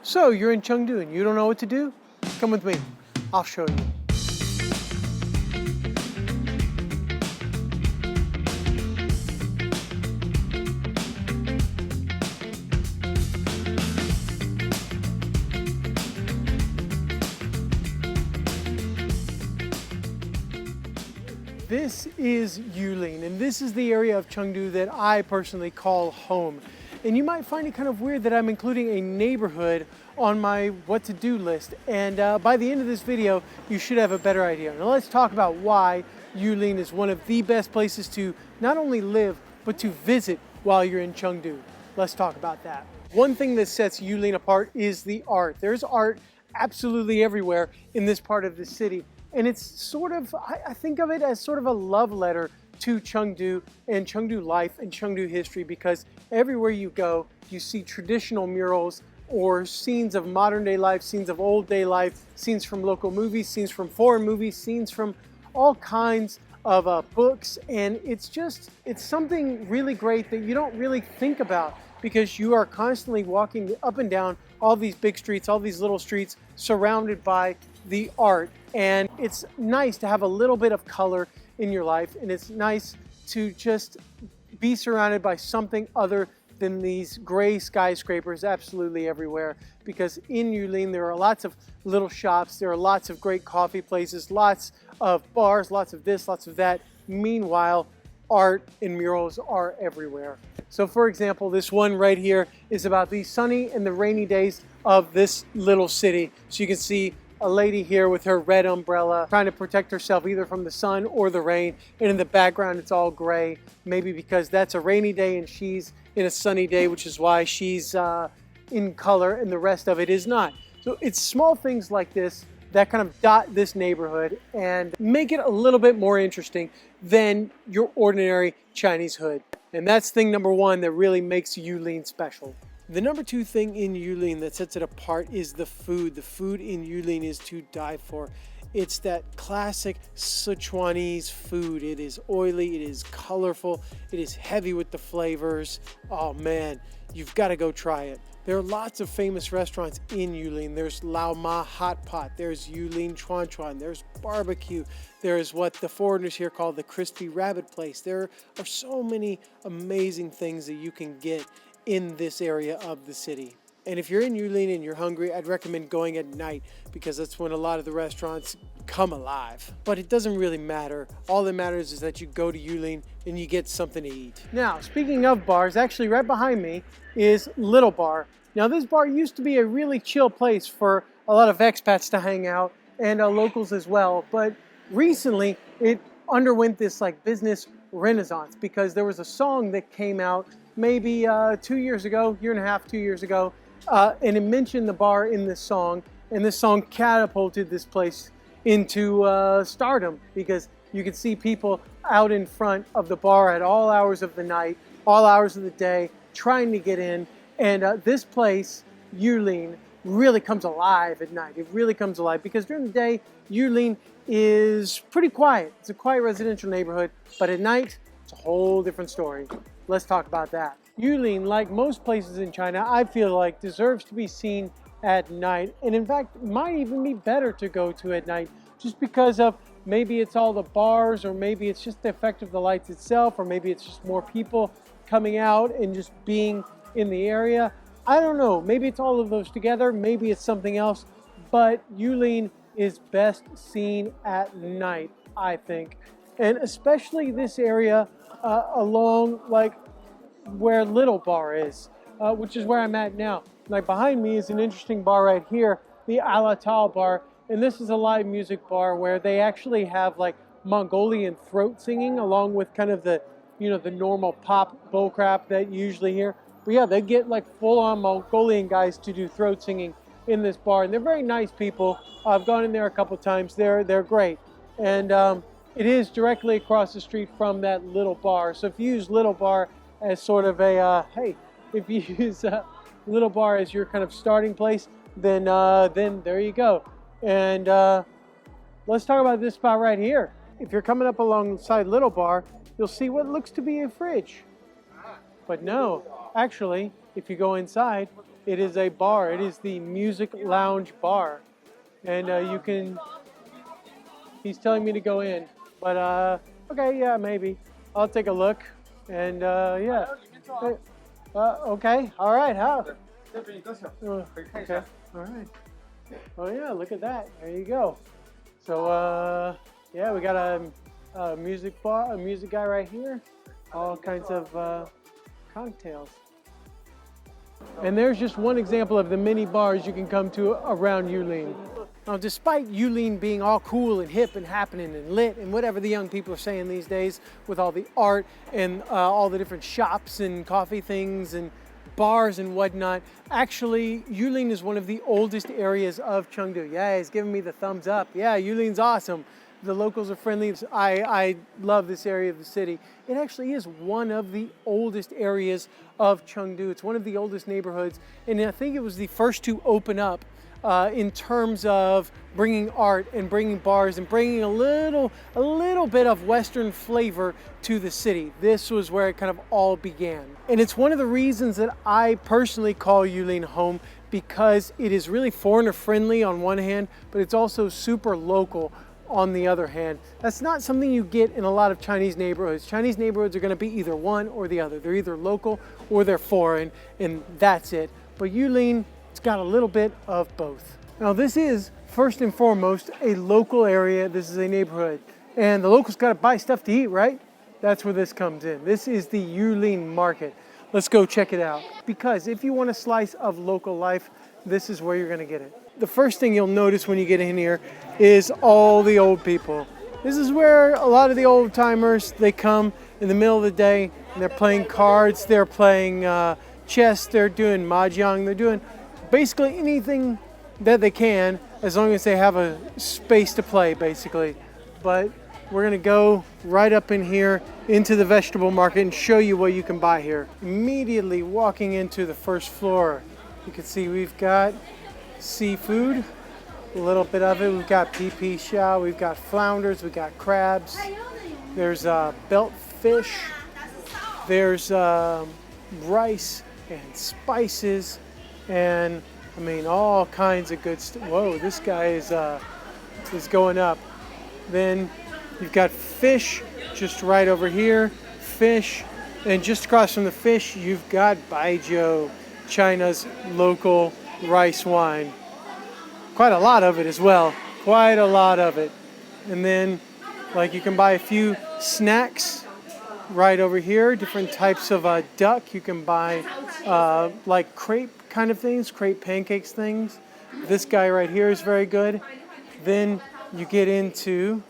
So you're in Chengdu and you don't know what to do? Come with me, I'll show you. This is Yulin, and this is the area of Chengdu that I personally call home. And you might find it kind of weird that I'm including a neighborhood on my what to do list. And by the end of this video, you should have a better idea. Now let's talk about why Yulin is one of the best places to not only live, but to visit while you're in Chengdu. Let's talk about that. One thing that sets Yulin apart is the art. There's art absolutely everywhere in this part of the city. And it's sort of, I think of it as sort of a love letter to Chengdu and Chengdu life and Chengdu history, because everywhere you go, you see traditional murals or scenes of modern day life, scenes of old day life, scenes from local movies, scenes from foreign movies, scenes from all kinds of books. And it's something really great that you don't really think about, because you are constantly walking up and down all these big streets, all these little streets surrounded by the art. And it's nice to have a little bit of color in your life, and it's nice to just be surrounded by something other than these gray skyscrapers absolutely everywhere. Because in Yulin there are lots of little shops, there are lots of great coffee places, lots of bars, lots of this, lots of that. Meanwhile, art and murals are everywhere. So for example, this one right here is about the sunny and the rainy days of this little city. So you can see a lady here with her red umbrella trying to protect herself either from the sun or the rain, and in the background it's all gray, maybe because that's a rainy day and she's in a sunny day, which is why she's in color and the rest of it is not. So it's small things like this that kind of dot this neighborhood and make it a little bit more interesting than your ordinary Chinese hood. And that's thing number one that really makes Yulin special. The number two thing in Yulin that sets it apart is the food. The food in Yulin is to die for. It's that classic Sichuanese food. It is oily, it is colorful, it is heavy with the flavors. Oh man, you've got to go try it. There are lots of famous restaurants in Yulin. There's Lao Ma Hotpot, there's Yulin Chuanchuan, there's barbecue, there's what the foreigners here call the crispy rabbit place. There are so many amazing things that you can get in this area of the city. And if you're in Yulin and you're hungry, I'd recommend going at night, because that's when a lot of the restaurants come alive. But it doesn't really matter. All that matters is that you go to Yulin and you get something to eat. Now, speaking of bars, actually right behind me is Little Bar. Now this bar used to be a really chill place for a lot of expats to hang out, and locals as well. But recently it underwent this like business renaissance, because there was a song that came out maybe 2 years ago, year and a half, 2 years ago, and it mentioned the bar in this song, and this song catapulted this place into stardom, because you could see people out in front of the bar at all hours of the night, all hours of the day, trying to get in. And this place, Yulin, really comes alive at night. It really comes alive, because during the day, Yulin is pretty quiet. It's a quiet residential neighborhood, but at night, it's a whole different story. Let's talk about that. Yulin, like most places in China, I feel like deserves to be seen at night. And in fact, might even be better to go to at night, just because of maybe it's all the bars, or maybe it's just the effect of the lights itself, or maybe it's just more people coming out and just being in the area. I don't know, maybe it's all of those together, maybe it's something else, but Yulin is best seen at night, I think. And especially this area along like where Little Bar is, which is where I'm at now. Like behind me is an interesting bar right here, the Islet Al Bar, and this is a live music bar where they actually have like Mongolian throat singing along with kind of the, you know, the normal pop bullcrap that you usually hear. But yeah, they get like full-on Mongolian guys to do throat singing in this bar, and they're very nice people. I've gone in there a couple times. They're great, and it is directly across the street from that Little Bar. So if you use Little Bar as sort of a if you use Little Bar as your kind of starting place, then there you go. And let's talk about this spot right here. If you're coming up alongside Little Bar, you'll see what looks to be a fridge. But no, actually, if you go inside, It is a bar. It is the Music Lounge Bar. And you can, he's telling me to go in. But okay, yeah, maybe. I'll take a look. And yeah. Okay, all right, how? Okay, all right. Oh yeah, look at that. There you go. So yeah, we got a music bar, a music guy right here. All kinds of cocktails. And there's just one example of the many bars you can come to around Yulin. Now, despite Yulin being all cool and hip and happening and lit and whatever the young people are saying these days with all the art and all the different shops and coffee things and bars and whatnot, actually Yulin is one of the oldest areas of Chengdu. Yeah, he's giving me the thumbs up. Yeah, Yulin's awesome. The locals are friendly. I love this area of the city. It actually is one of the oldest areas of Chengdu. It's one of the oldest neighborhoods, and I think it was the first to open up in terms of bringing art and bringing bars and bringing a little bit of Western flavor to the city. This was where it kind of all began. And it's one of the reasons that I personally call Yulin home, because it is really foreigner friendly on one hand, but it's also super local on the other hand. That's not something you get in a lot of Chinese neighborhoods. Chinese neighborhoods are going to be either one or the other. They're either local or they're foreign, and that's it. But Yulin, it's got a little bit of both. Now this is first and foremost a local area. This is a neighborhood, and the locals got to buy stuff to eat, right? That's where this comes in. This is the Yulin Market. Let's go check it out, because if you want a slice of local life, this is where you're going to get it. The first thing you'll notice when you get in here is all the old people. This is where a lot of the old timers, they come in the middle of the day and they're playing cards, they're playing chess, they're doing mahjong, they're doing basically anything that they can, as long as they have a space to play, basically. But we're gonna go right up in here into the vegetable market and show you what you can buy here. Immediately walking into the first floor, you can see we've got seafood, a little bit of it. We've got PP shell, we've got flounders, we've got crabs, there's belt fish, there's rice and spices, and I mean all kinds of good stuff. Whoa, this guy is going up. Then you've got fish just right over here, fish, and just across from the fish you've got baijiu, China's local rice wine. Quite a lot of it as well, quite a lot of it. And then like you can buy a few snacks right over here, different types of duck. You can buy like crepe kind of things, crepe pancakes things. This guy right here is very good. Then you get into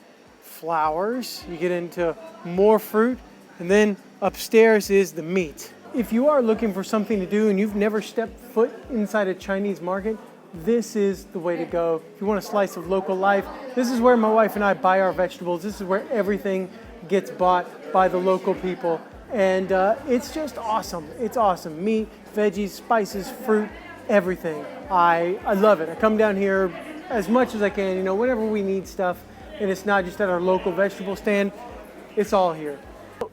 flowers, you get into more fruit, and then upstairs is the meat. If you are looking for something to do and you've never stepped foot inside a Chinese market, this is the way to go. If you want a slice of local life, this is where my wife and I buy our vegetables. This is where everything gets bought by the local people. And it's just awesome. It's awesome. Meat, veggies, spices, fruit, everything. I love it. I come down here as much as I can, you know, whenever we need stuff, and it's not just at our local vegetable stand, it's all here.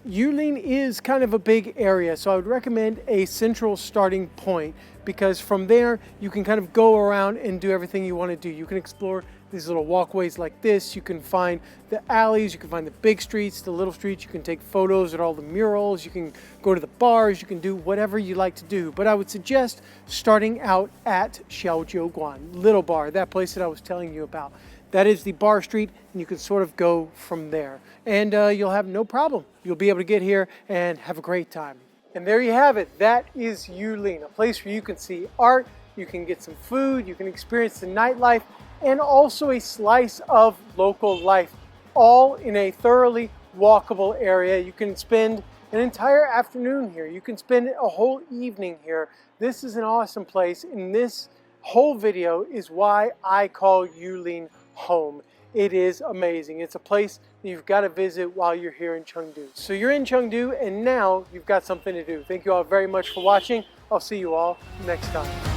Yulin is kind of a big area, so I would recommend a central starting point, because from there you can kind of go around and do everything you want to do. You can explore these little walkways like this, you can find the alleys, you can find the big streets, the little streets, you can take photos at all the murals, you can go to the bars, you can do whatever you like to do. But I would suggest starting out at Xiaojiuguan, Little Bar, that place that I was telling you about. That is the bar street, and you can sort of go from there. And you'll have no problem. You'll be able to get here and have a great time. And there you have it. That is Yulin, a place where you can see art, you can get some food, you can experience the nightlife, and also a slice of local life, all in a thoroughly walkable area. You can spend an entire afternoon here. You can spend a whole evening here. This is an awesome place, and this whole video is why I call Yulin home. It is amazing. It's a place that you've got to visit while you're here in Chengdu. So you're in Chengdu, and now you've got something to do. Thank you all very much for watching. I'll see you all next time.